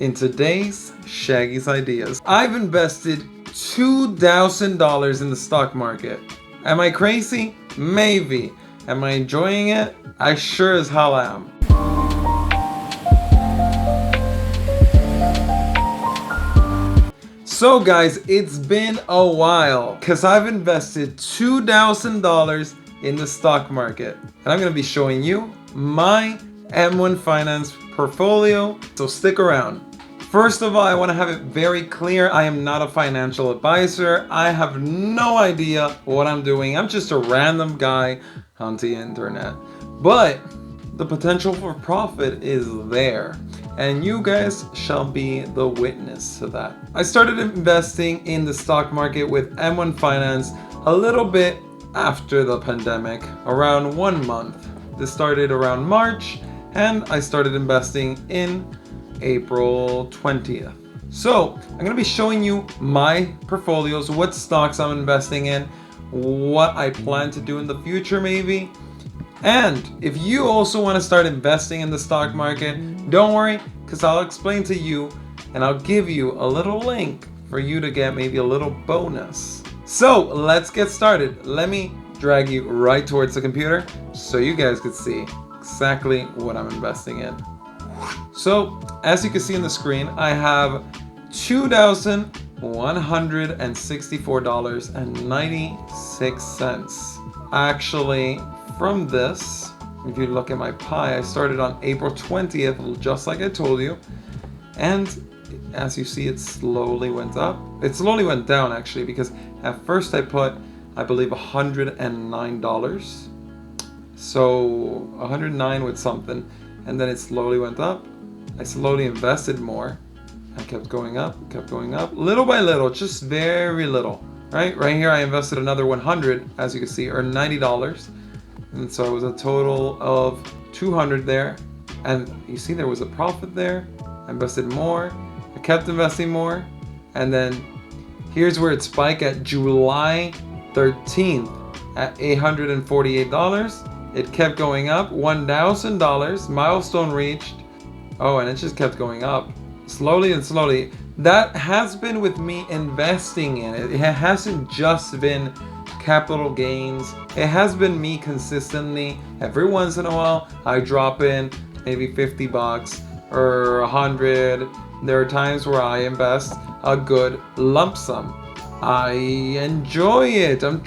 in today's Shaggy's Ideas. I've invested $2,000 in the stock market. Am I crazy? Maybe. Am I enjoying it? I sure as hell am. So guys, it's been a while because I've invested $2,000 in the stock market. And I'm going to be showing you my M1 Finance portfolio, so stick around. First of all, I want to have it very clear, I am not a financial advisor. I have no idea what I'm doing. I'm just a random guy on the internet. But the potential for profit is there, and you guys shall be the witness to that. I started investing in the stock market with M1 Finance a little bit after the pandemic, around 1 month. This started around March, and I started investing in April 20th. So I'm going to be showing you my portfolios, what stocks I'm investing in, what I plan to do in the future maybe. And if you also want to start investing in the stock market, don't worry, because I'll explain to you and I'll give you a little link for you to get maybe a little bonus. So let's get started. Let me drag you right towards the computer so you guys can see exactly what I'm investing in. So as you can see on the screen, I have $2,164.96. Actually, from this, if you look at my pie, I started on April 20th, just like I told you. And as you see, it slowly went up. It slowly went down actually, because at first I put, I believe, $109. So 109 with something, and then it slowly went up. I slowly invested more. I kept going up, little by little, just very little. Right here I invested another 100, as you can see, or $90. And so it was a total of 200 there. And you see there was a profit there. I invested more. I kept investing more. And then here's where it spiked at July 13th at $848. It kept going up, $1,000, milestone reached. Oh, and it just kept going up slowly and slowly. That has been with me investing in it. It hasn't just been capital gains. It has been me consistently. Every once in a while, I drop in maybe $50 or 100. There are times where I invest a good lump sum. I enjoy it. I've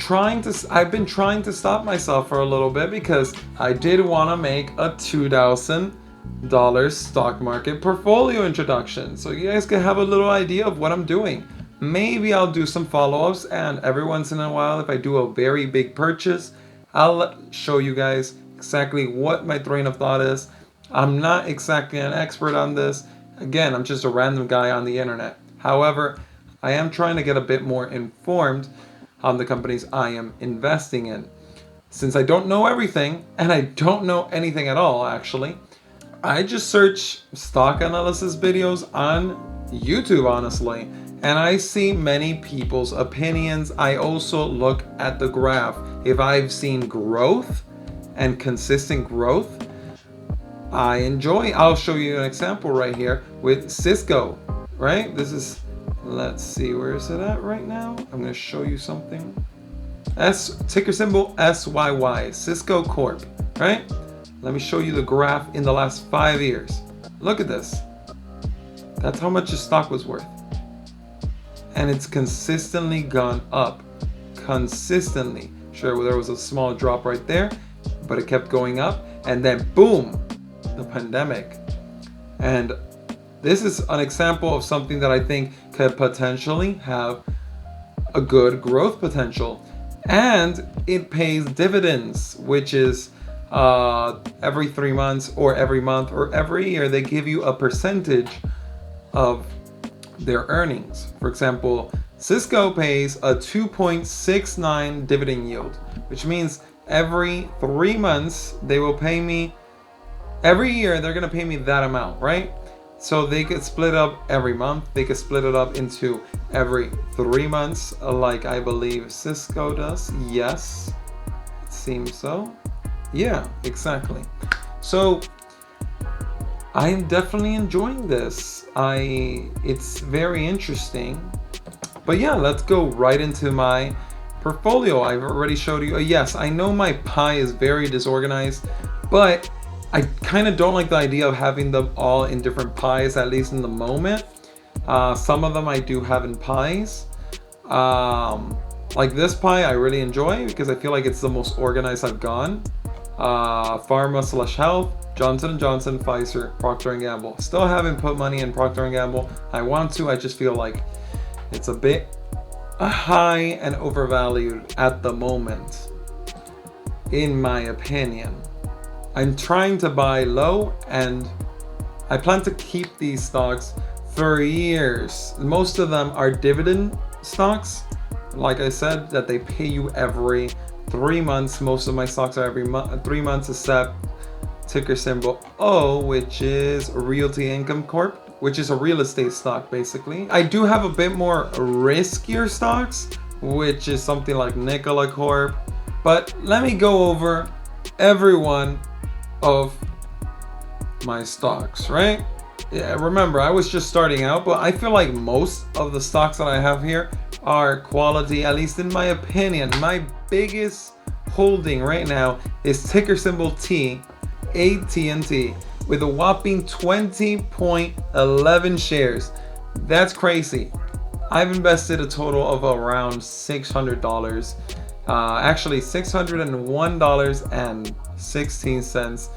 been trying to stop myself for a little bit because I did want to make a $2,000 stock market portfolio introduction, so you guys can have a little idea of what I'm doing. Maybe I'll do some follow-ups, and every once in a while, if I do a very big purchase, I'll show you guys exactly what my train of thought is. I'm not exactly an expert on this. Again, I'm just a random guy on the internet. However, I am trying to get a bit more informed on the companies I am investing in. Since I don't know everything, and I don't know anything at all actually, I just search stock analysis videos on YouTube, honestly, and I see many people's opinions. I also look at the graph. If I've seen growth and consistent growth, I enjoy. I'll show you an example right here with Cisco, right? This is, let's see, where is it at right now? I'm going to show you something. Ticker symbol SYY, Cisco Corp, right? Let me show you the graph in the last 5 years. Look at this. That's how much the stock was worth. And it's consistently gone up. Consistently. Sure, there was a small drop right there, but it kept going up. And then boom, the pandemic. And this is an example of something that I think could potentially have a good growth potential. And it pays dividends, which is every 3 months or every month or every year, they give you a percentage of their earnings. For example, Cisco pays a 2.69 dividend yield, which means every 3 months they will pay me, every year they're going to pay me that amount, right? So they could split up every month. They could split it up into every 3 months, like I believe Cisco does. Yes, it seems so. Yeah, exactly. So I am definitely enjoying this. It's very interesting. But yeah, let's go right into my portfolio. I've already showed you. Yes, I know my pie is very disorganized, but I kind of don't like the idea of having them all in different pies, at least in the moment. Some of them I do have in pies. Like this pie I really enjoy because I feel like it's the most organized I've gone. Pharma/health, Johnson & Johnson, Pfizer, Procter and Gamble. Still haven't put money in Procter and Gamble. I want to, I just feel like it's a bit high and overvalued at the moment, in my opinion. I'm trying to buy low and I plan to keep these stocks for years. Most of them are dividend stocks. Like I said, that they pay you every 3 months. Most of my stocks are every 3 months, except ticker symbol O, which is Realty Income Corp, which is a real estate stock basically. I do have a bit more riskier stocks, which is something like Nikola Corp. But let me go over every one of my stocks, right? Yeah, remember, I was just starting out, but I feel like most of the stocks that I have here are quality, at least in my opinion. My biggest holding right now is ticker symbol T, AT&T, with a whopping 20.11 shares. That's crazy. I've invested a total of around $600. Actually $601.16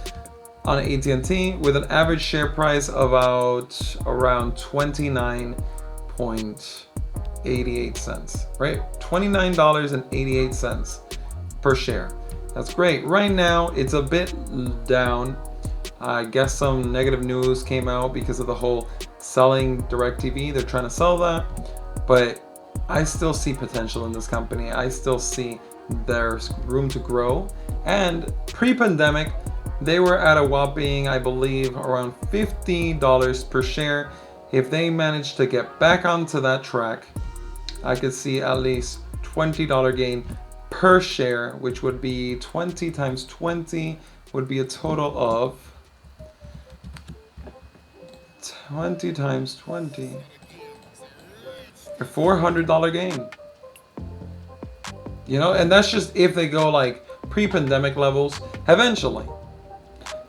on AT&T, with an average share price about around 29.88 cents, right? $29.88 per share. That's great. Right now it's a bit down. I guess some negative news came out because of the whole selling DirecTV. They're trying to sell that, but I still see potential in this company. I still see there's room to grow. And pre-pandemic, they were at a whopping, I believe, around $50 per share. If they manage to get back onto that track, I could see at least $20 gain per share, which would be 20 times 20 would be a total of 20 times 20, a $400 gain. You know, and that's just if they go like pre-pandemic levels eventually,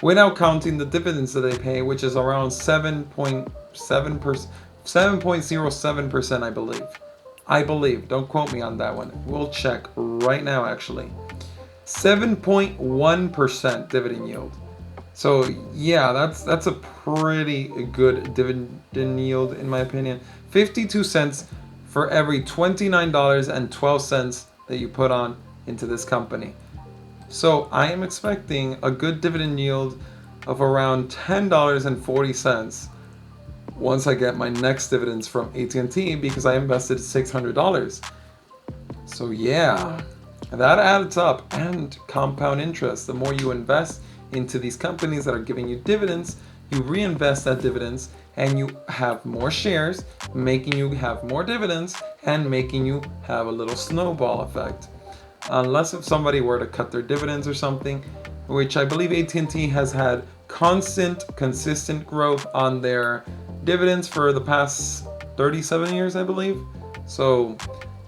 without counting the dividends that they pay, which is around 7.07%, I believe. Don't quote me on that one. We'll check right now actually. 7.1% dividend yield. So yeah, that's a pretty good dividend yield in my opinion. 52 cents for every $29.12 that you put on into this company. So I am expecting a good dividend yield of around $10.40 once I get my next dividends from AT&T, because I invested $600. So yeah, that adds up, and compound interest. The more you invest into these companies that are giving you dividends, you reinvest that dividends and you have more shares, making you have more dividends and making you have a little snowball effect. Unless if somebody were to cut their dividends or something, which I believe AT&T has had consistent growth on their dividends for the past 37 years, I believe. So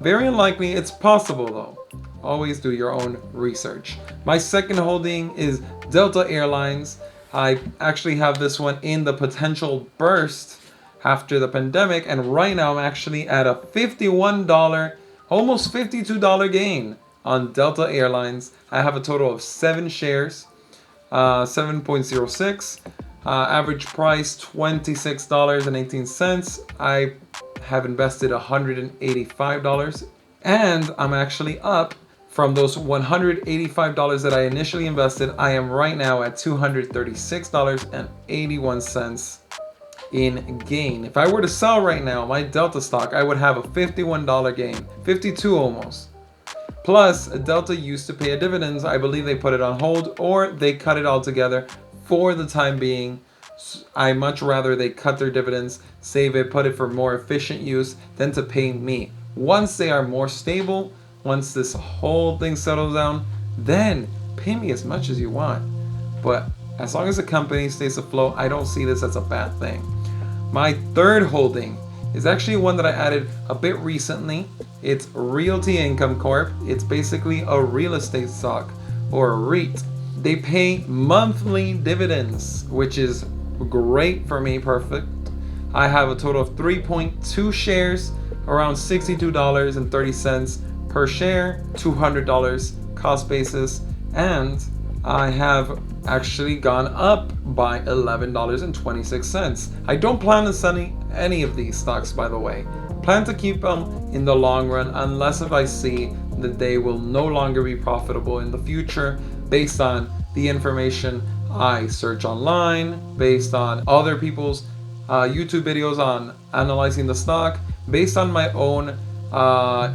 very unlikely. It's possible though. Always do your own research. My second holding is Delta Airlines. I actually have this one in the potential burst after the pandemic, and right now I'm actually at a $51, almost $52 gain on Delta Airlines. I have a total of 7 shares, 7.06, average price $26.18. I have invested $185, and I'm actually up from those $185 that I initially invested. I am right now at $236.81 in gain. If I were to sell right now my Delta stock, I would have a $51 gain, 52 almost. Plus, Delta used to pay a dividends. I believe they put it on hold or they cut it altogether for the time being. I much rather they cut their dividends, save it, put it for more efficient use than to pay me. Once they are more stable, once this whole thing settles down, then pay me as much as you want. But As long as the company stays afloat, I don't see this as a bad thing. My third holding is actually one that I added a bit recently. It's Realty Income Corp. It's basically a real estate stock, or a REIT. They pay monthly dividends, which is great for me, perfect. I have a total of 3.2 shares, around $62.30 per share, $200 cost basis, and I have actually gone up by $11.26. I don't plan on selling any of these stocks, by the way. Plan to keep them in the long run unless if I see that they will no longer be profitable in the future based on the information I search online, based on other people's YouTube videos on analyzing the stock, based on my own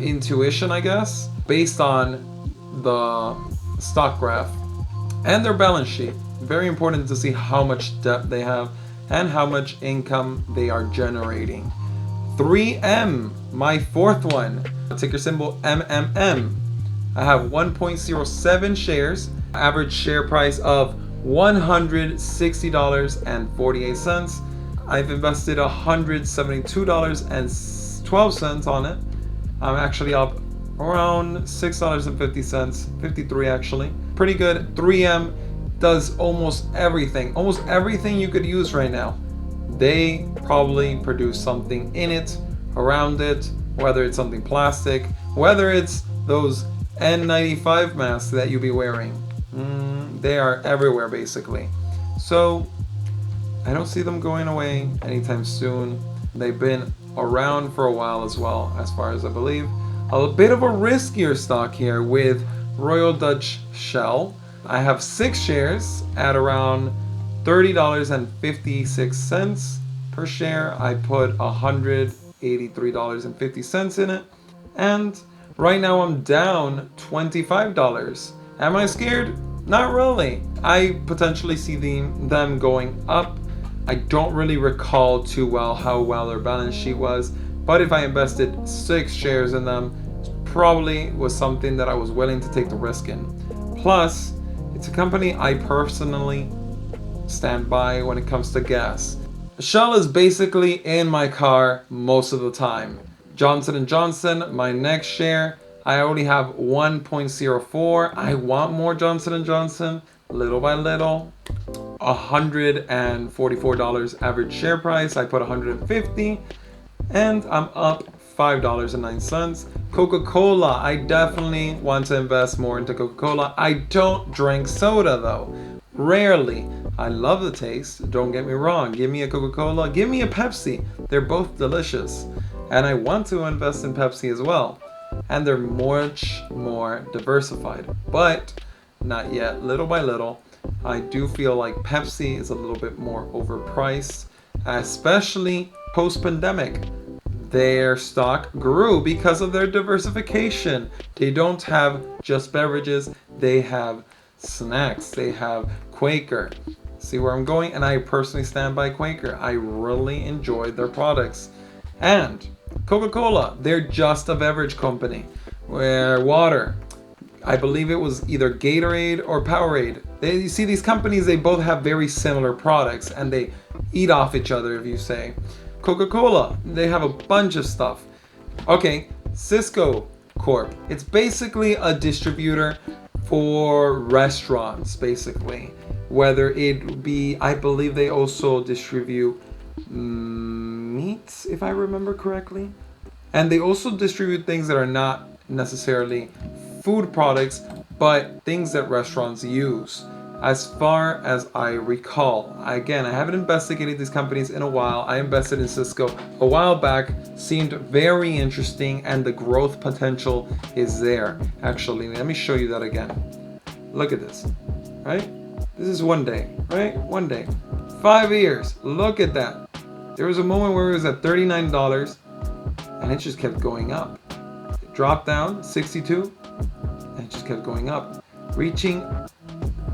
intuition, I guess, based on the stock graph and their balance sheet. Very important to see how much debt they have and how much income they are generating. 3M, my fourth one, ticker symbol MMM. I have 1.07 shares, average share price of $160.48. I've invested $172.12 on it. I'm actually up around $6.50, 53 actually. Pretty good. 3M does almost everything you could use right now. They probably produce something in it, around it, whether it's something plastic, whether it's those N95 masks that you'll be wearing. They are everywhere basically. So I don't see them going away anytime soon. They've been around for a while as well, as far as I believe. A bit of a riskier stock here with Royal Dutch Shell. I have 6 shares at around $30.56 per share. I put $183.50 in it, and right now I'm down $25. Am I scared? Not really. I potentially see them going up. I don't really recall too well how well their balance sheet was, but if I invested 6 shares in them, it probably was something that I was willing to take the risk in. Plus, it's a company I personally stand by when it comes to gas. Shell is basically in my car most of the time. Johnson & Johnson, my next share, I only have 1.04. I want more Johnson & Johnson, little by little. $144 average share price. I put $150, and I'm up $5.09. Coca-Cola, I definitely want to invest more into Coca-Cola. I don't drink soda though, rarely. I love the taste, don't get me wrong. Give me a Coca-Cola, give me a Pepsi. They're both delicious, and I want to invest in Pepsi as well. And they're much more diversified, but not yet. Little by little, I do feel like Pepsi is a little bit more overpriced, especially post-pandemic. Their stock grew because of their diversification. They don't have just beverages, they have snacks, they have Quaker. See where I'm going? And I personally stand by Quaker. I really enjoy their products. And Coca-Cola, they're just a beverage company. Where water, I believe it was either Gatorade or Powerade. You see these companies, they both have very similar products and they eat off each other, if you say. Coca-Cola, they have a bunch of stuff. Okay, Cisco Corp. It's basically a distributor for restaurants, basically. Whether it be, I believe they also distribute meats, if I remember correctly. And they also distribute things that are not necessarily food products, but things that restaurants use. As far as I recall, again, I haven't investigated these companies in a while. I invested in Cisco a while back, seemed very interesting, and the growth potential is there. Actually, let me show you that again. Look at this, right? This is one day, right? One day. 5 years, look at that. There was a moment where it was at $39, and it just kept going up. It dropped down, 62, and it just kept going up, reaching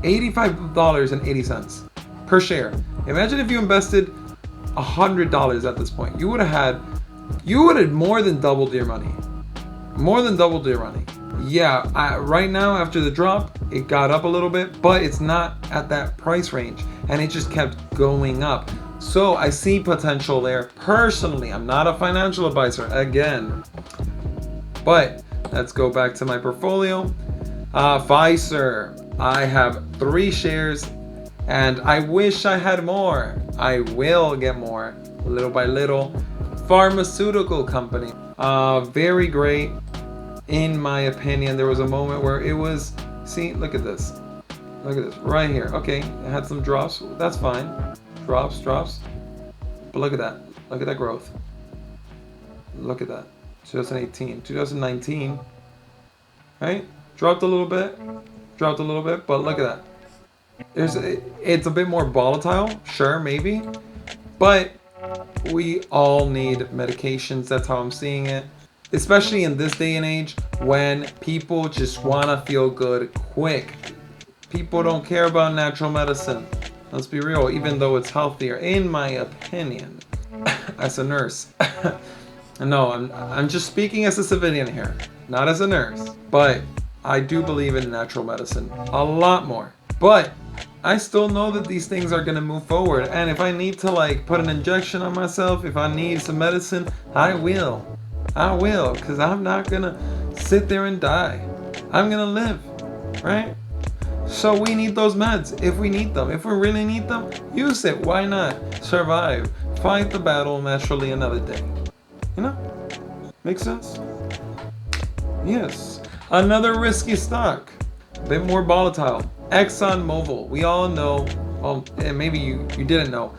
$85.80 per share. Imagine if you invested $100 at this point. You would have more than doubled your money. More than doubled your money. Yeah, right now after the drop, it got up a little bit, but it's not at that price range, and it just kept going up. So I see potential there. Personally, I'm not a financial advisor again, but let's go back to my portfolio. Pfizer, I have 3 shares, and I wish I had more. I will get more, little by little. Pharmaceutical company, very great, in my opinion. There was a moment where it was, see, look at this right here. Okay, it had some drops, that's fine, drops, but look at that growth. Look at that. 2018, 2019, right? Dropped a little bit, but look at that. It's a bit more volatile, sure, maybe, but we all need medications. That's how I'm seeing it, especially in this day and age when people just want to feel good quick. People don't care about natural medicine. Let's be real, even though it's healthier, in my opinion, as a nurse. No, I'm just speaking as a civilian here, not as a nurse. But I do believe in natural medicine a lot more. But I still know that these things are gonna move forward. And if I need to like put an injection on myself, if I need some medicine, I will. Because I'm not gonna sit there and die. I'm gonna live, right? So we need those meds if we need them. If we really need them, use it. Why not? Survive. Fight the battle naturally another day. You know? Makes sense? Yes. Another risky stock. A bit more volatile. Exxon Mobil. We all know, well, maybe you didn't know.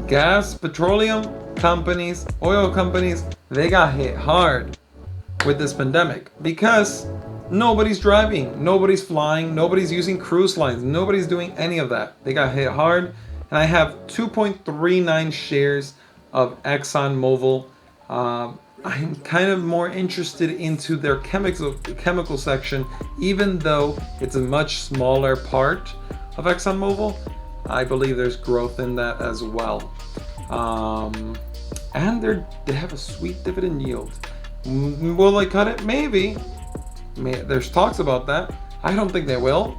Gas, petroleum companies, oil companies, they got hit hard with this pandemic because nobody's driving, nobody's flying, nobody's using cruise lines, nobody's doing any of that. They got hit hard, and I have 2.39 shares of Exxon Mobil. I'm kind of more interested into their chemical section, even though it's a much smaller part of Exxon Mobil. I believe there's growth in that as well. And they have a sweet dividend yield. Will they cut it? Maybe. There's talks about that. I don't think they will,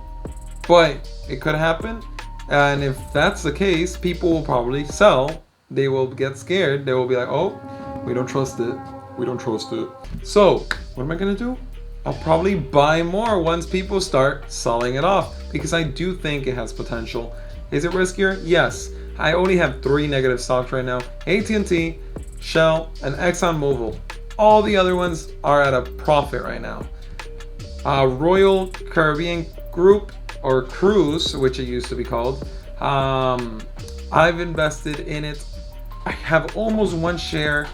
but it could happen. And if that's the case, people will probably sell. They will get scared. They will be like, oh, we don't trust it. So what am I gonna do? I'll probably buy more once people start selling it off, because I do think it has potential. Is it riskier? Yes. I only have 3 negative stocks right now: AT&T, Shell, and Exxon Mobil. All the other ones are at a profit right now. Royal Caribbean Group, or Cruise, which it used to be called. I've invested in it. I have almost 1 share.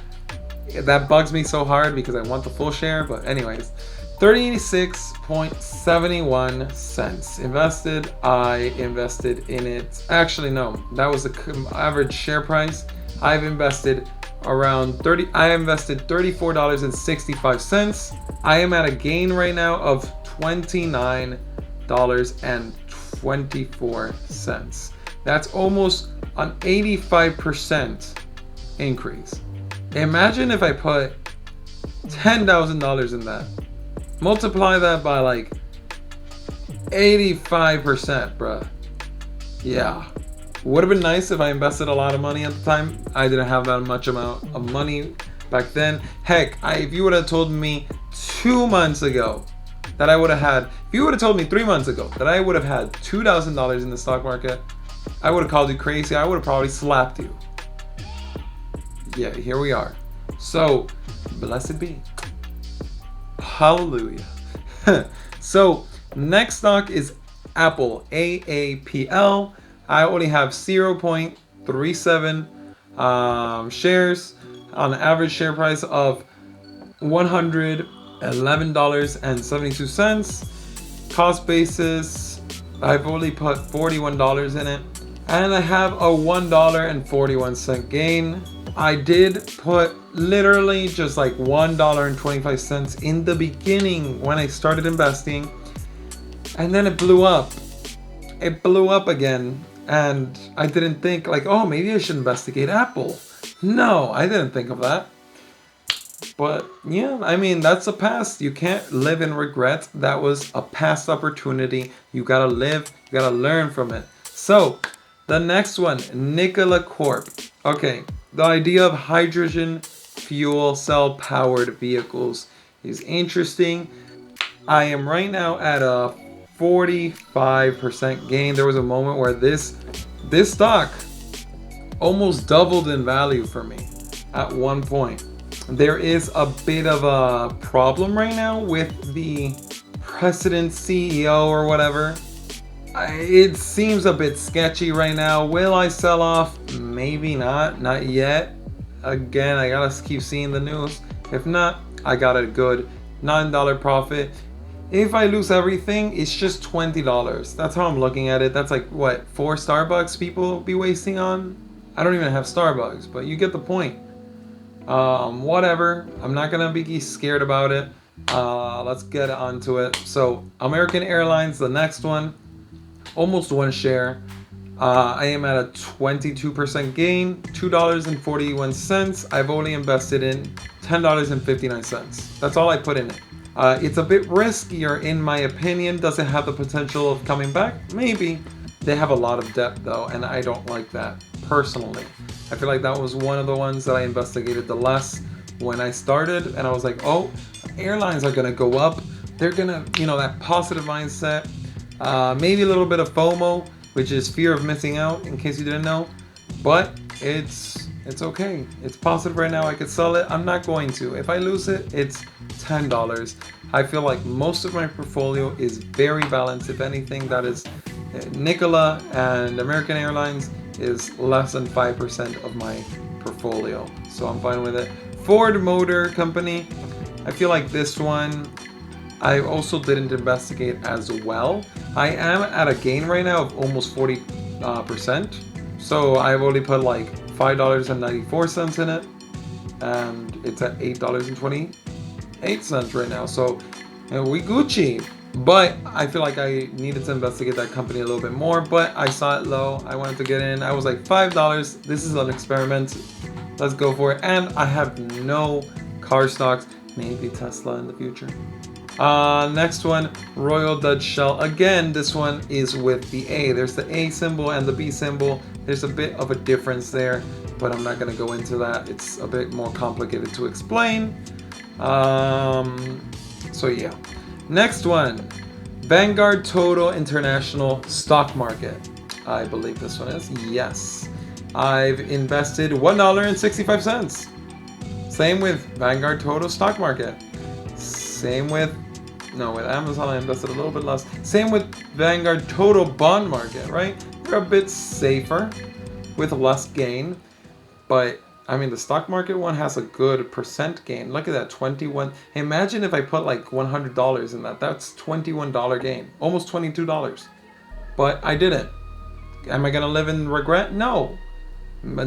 That bugs me so hard because I want the full share, but anyways, 36.71 cents invested. I invested in it. Actually, no, that was the average share price. I've invested around I invested $34.65. I am at a gain right now of $29.24. That's almost an 85% increase. Imagine if I put $10,000 in that. Multiply that by like 85%, bruh. Yeah. Would have been nice if I invested a lot of money at the time. I didn't have that much amount of money back then. Heck, if you would have told me 2 months ago that I would have had, if you would have told me 3 months ago that I would have had $2,000 in the stock market, I would have called you crazy. I would have probably slapped you. Yeah, here we are. So, blessed be. Hallelujah. So, next stock is Apple, AAPL. I only have 0.37 shares on an average share price of $111.72. Cost basis, I've only put $41 in it. And I have a $1.41 gain. I did put literally just like $1.25 in the beginning when I started investing. And then it blew up. It blew up again. And I didn't think like, oh, maybe I should investigate Apple. No, I didn't think of that. But yeah, I mean, that's the past. You can't live in regret. That was a past opportunity. You gotta live, you gotta learn from it. So, the next one, Nikola Corp. Okay, the idea of hydrogen fuel cell powered vehicles is interesting. I am right now at a 45% gain. There was a moment where this stock almost doubled in value for me at one point. There is a bit of a problem right now with the president, CEO, or whatever. It seems a bit sketchy right now. Will I sell off? Maybe not yet. Again, I gotta keep seeing the news. If not, I got a good $9 profit. If I lose everything, it's just $20. That's how I'm looking at it. That's like, what, 4 Starbucks people be wasting on? I don't even have Starbucks, but you get the point. Whatever. I'm not gonna be scared about it. Let's get onto it. So, American Airlines, the next one, almost 1 share. I am at a 22% gain, $2.41. I've only invested in $10.59. That's all I put in it. It's a bit riskier in my opinion. Does it have the potential of coming back? Maybe. They have a lot of debt though, and I don't like that personally. I feel like that was one of the ones that I investigated the less when I started, and I was like, oh, airlines are gonna go up. They're gonna, that positive mindset. Maybe a little bit of FOMO, which is fear of missing out, in case you didn't know. But it's okay. It's positive right now. I could sell it. I'm not going to. If I lose it, it's $10. I feel like most of my portfolio is very balanced. If anything, that is Nikola and American Airlines is less than 5% of my portfolio. So I'm fine with it. Ford Motor Company. I feel like this one, I also didn't investigate as well. I am at a gain right now of almost 40%. So I've only put like $5.94 in it, and it's at $8.28 right now. So we Gucci. But I feel like I needed to investigate that company a little bit more, but I saw it low. I wanted to get in. I was like, $5. This is an experiment. Let's go for it. And I have no car stocks. Maybe Tesla in the future. Next one, Royal Dutch Shell. Again, this one is with the A. There's the A symbol and the B symbol. There's a bit of a difference there, but I'm not going to go into that. It's a bit more complicated to explain. So yeah. Next one, Vanguard Total International Stock Market. I believe this one is. Yes. I've invested $1.65. Same with Vanguard Total Stock Market. Same with Amazon I invested a little bit less. Same with Vanguard Total Bond Market, right? They're a bit safer with less gain, but I mean the stock market one has a good percent gain. Look at that, 21. Imagine if I put like $100 in that. That's $21 gain, almost $22. But I didn't. Am I gonna live in regret? No.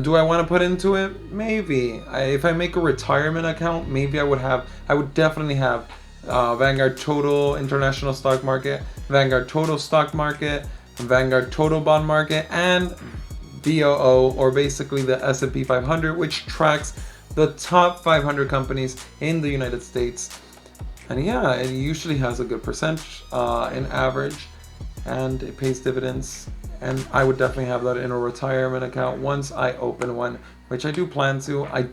Do I want to put into it? Maybe. If I make a retirement account, maybe I would definitely have Vanguard Total International Stock Market, Vanguard Total Stock Market, Vanguard Total Bond Market, and VOO, or basically the S&P 500, which tracks the top 500 companies in the United States. And yeah, it usually has a good percentage in average, and it pays dividends. And I would definitely have that in a retirement account once I open one, which I do plan to. I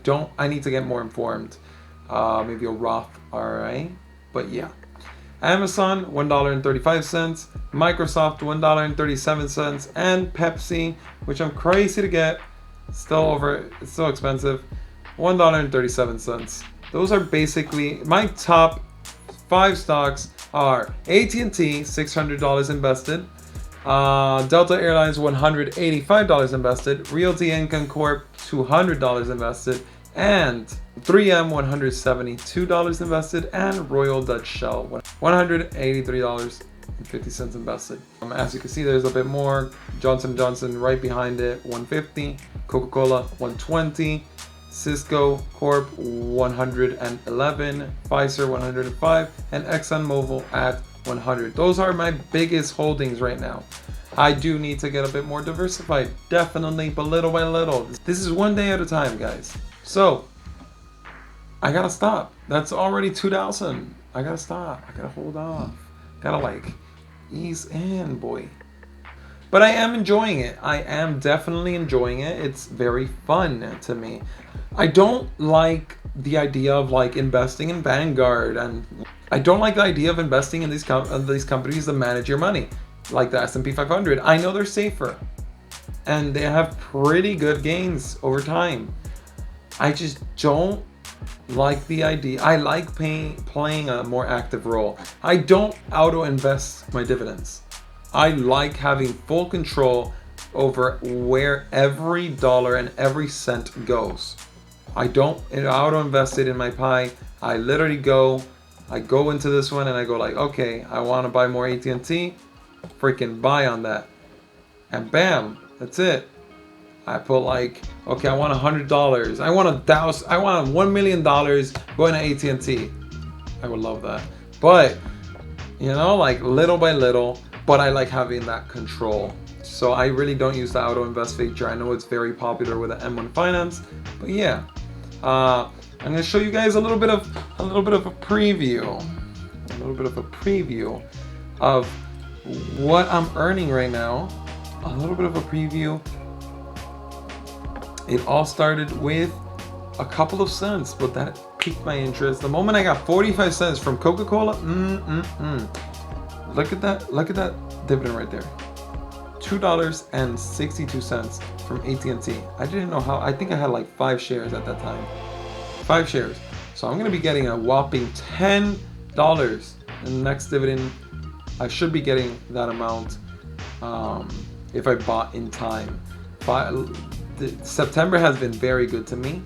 need to get more informed. Maybe a Roth IRA, but yeah. Amazon, $1.35, Microsoft, $1.37, and Pepsi, which I'm crazy to get, it's so expensive, $1.37. Those are basically my top 5 stocks are AT&T, $600 invested, Delta Airlines, $185 invested, Realty Income Corp, $200 invested, and 3M, $172 invested, and Royal Dutch Shell, $183.50 invested. As you can see, there's a bit more. Johnson & Johnson right behind it, $150, Coca-Cola, $120, Cisco Corp, $111, Pfizer, $105, and Exxon Mobil at $100. Those are my biggest holdings right now. I do need to get a bit more diversified, definitely, but little by little. This is one day at a time, guys. So, I gotta stop. That's already 2,000. I gotta stop. I gotta hold off. Gotta like ease in, boy. But I am enjoying it. I am definitely enjoying it. It's very fun to me. I don't like the idea of like investing in Vanguard, and I don't like the idea of investing in these companies that manage your money, like the S&P 500. I know they're safer, and they have pretty good gains over time. I just don't like the idea. I like playing a more active role. I don't auto invest my dividends. I like having full control over where every dollar and every cent goes. I don't auto invest it in my pie. I literally go into this one and I go like, okay, I want to buy more AT&T, freaking buy on that, and bam, that's it. I put like, okay, I want $100. I want $1 million going to AT&T. I would love that. But, like little by little, but I like having that control. So I really don't use the auto invest feature. I know it's very popular with the M1 Finance, but yeah. I'm going to show you guys a little bit of a preview. A little bit of a preview of what I'm earning right now. A little bit of a preview. It all started with a couple of cents, but that piqued my interest. The moment I got 45 cents from Coca-Cola, look at that dividend right there. $2.62 from AT&T. I didn't know how. I think I had like 5 shares at that time. 5 shares. So I'm going to be getting a whopping $10 in the next dividend. I should be getting that amount if I bought in time. September has been very good to me.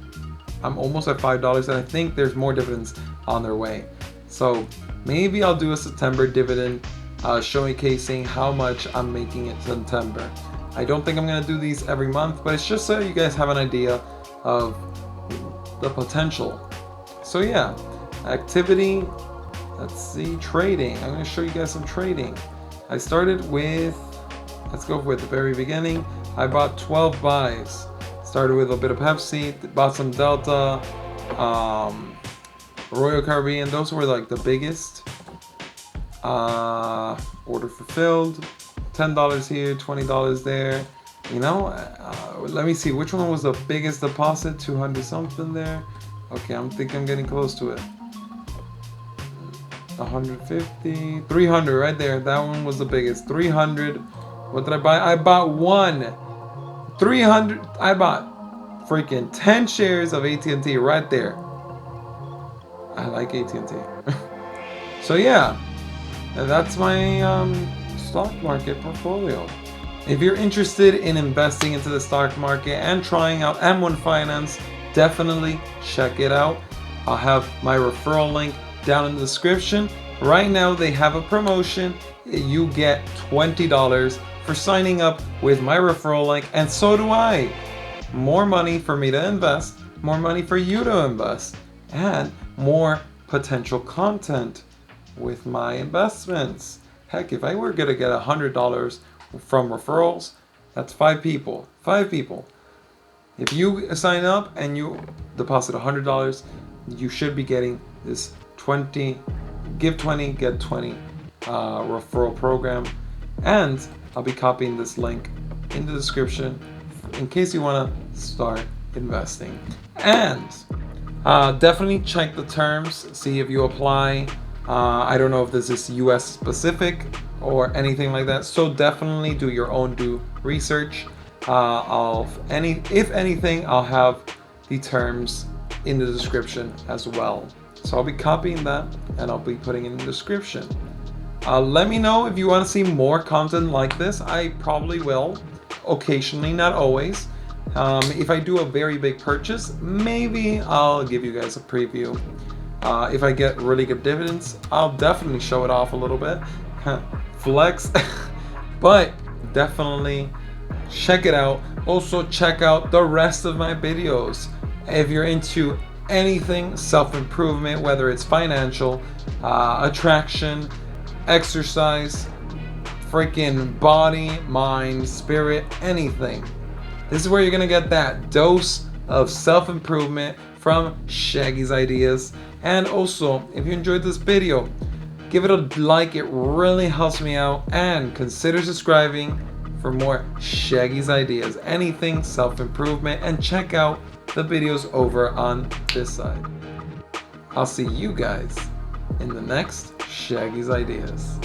I'm almost at $5, and I think there's more dividends on their way. So maybe I'll do a September dividend showcasing how much I'm making in September. I don't think I'm going to do these every month, but it's just so you guys have an idea of the potential. So yeah, activity. Let's see, trading. I'm going to show you guys some trading. I started with, let's go with the very beginning. I bought 12 buys. Started with a bit of Pepsi, bought some Delta, Royal Caribbean. Those were like the biggest. Order fulfilled. $10 here, $20 there. Let me see which one was the biggest deposit. 200 something there. Okay, I'm getting close to it. 150, 300 right there. That one was the biggest. 300. What did I buy? I bought 300. I bought freaking 10 shares of AT&T right there. I like AT&T. So yeah, that's my stock market portfolio. If you're interested in investing into the stock market and trying out M1 Finance, definitely check it out. I'll have my referral link down in the description. Right now they have a promotion. You get $20 for signing up with my referral link, and so do I. More money for me to invest, more money for you to invest, and more potential content with my investments. Heck, if I were gonna get $100 from referrals, that's 5 people. 5 people. If you sign up and you deposit $100, you should be getting this 20, give 20, get 20 referral program. And I'll be copying this link in the description in case you want to start investing. And definitely check the terms, see if you apply. I don't know if this is US specific or anything like that, so definitely do your own due research. If anything, I'll have the terms in the description as well. So I'll be copying that and I'll be putting it in the description. Let me know if you want to see more content like this. I probably will, occasionally, not always. If I do a very big purchase, maybe I'll give you guys a preview. If I get really good dividends, I'll definitely show it off a little bit. Flex. But definitely check it out. Also check out the rest of my videos. If you're into anything self-improvement, whether it's financial, attraction, exercise, freaking body, mind, spirit, anything. This is where you're gonna get that dose of self-improvement from Shaggy's Ideas. And also, if you enjoyed this video, give it a like, it really helps me out, and consider subscribing for more Shaggy's Ideas, anything self-improvement, and check out the videos over on this side. I'll see you guys in the next Shaggy's Ideas.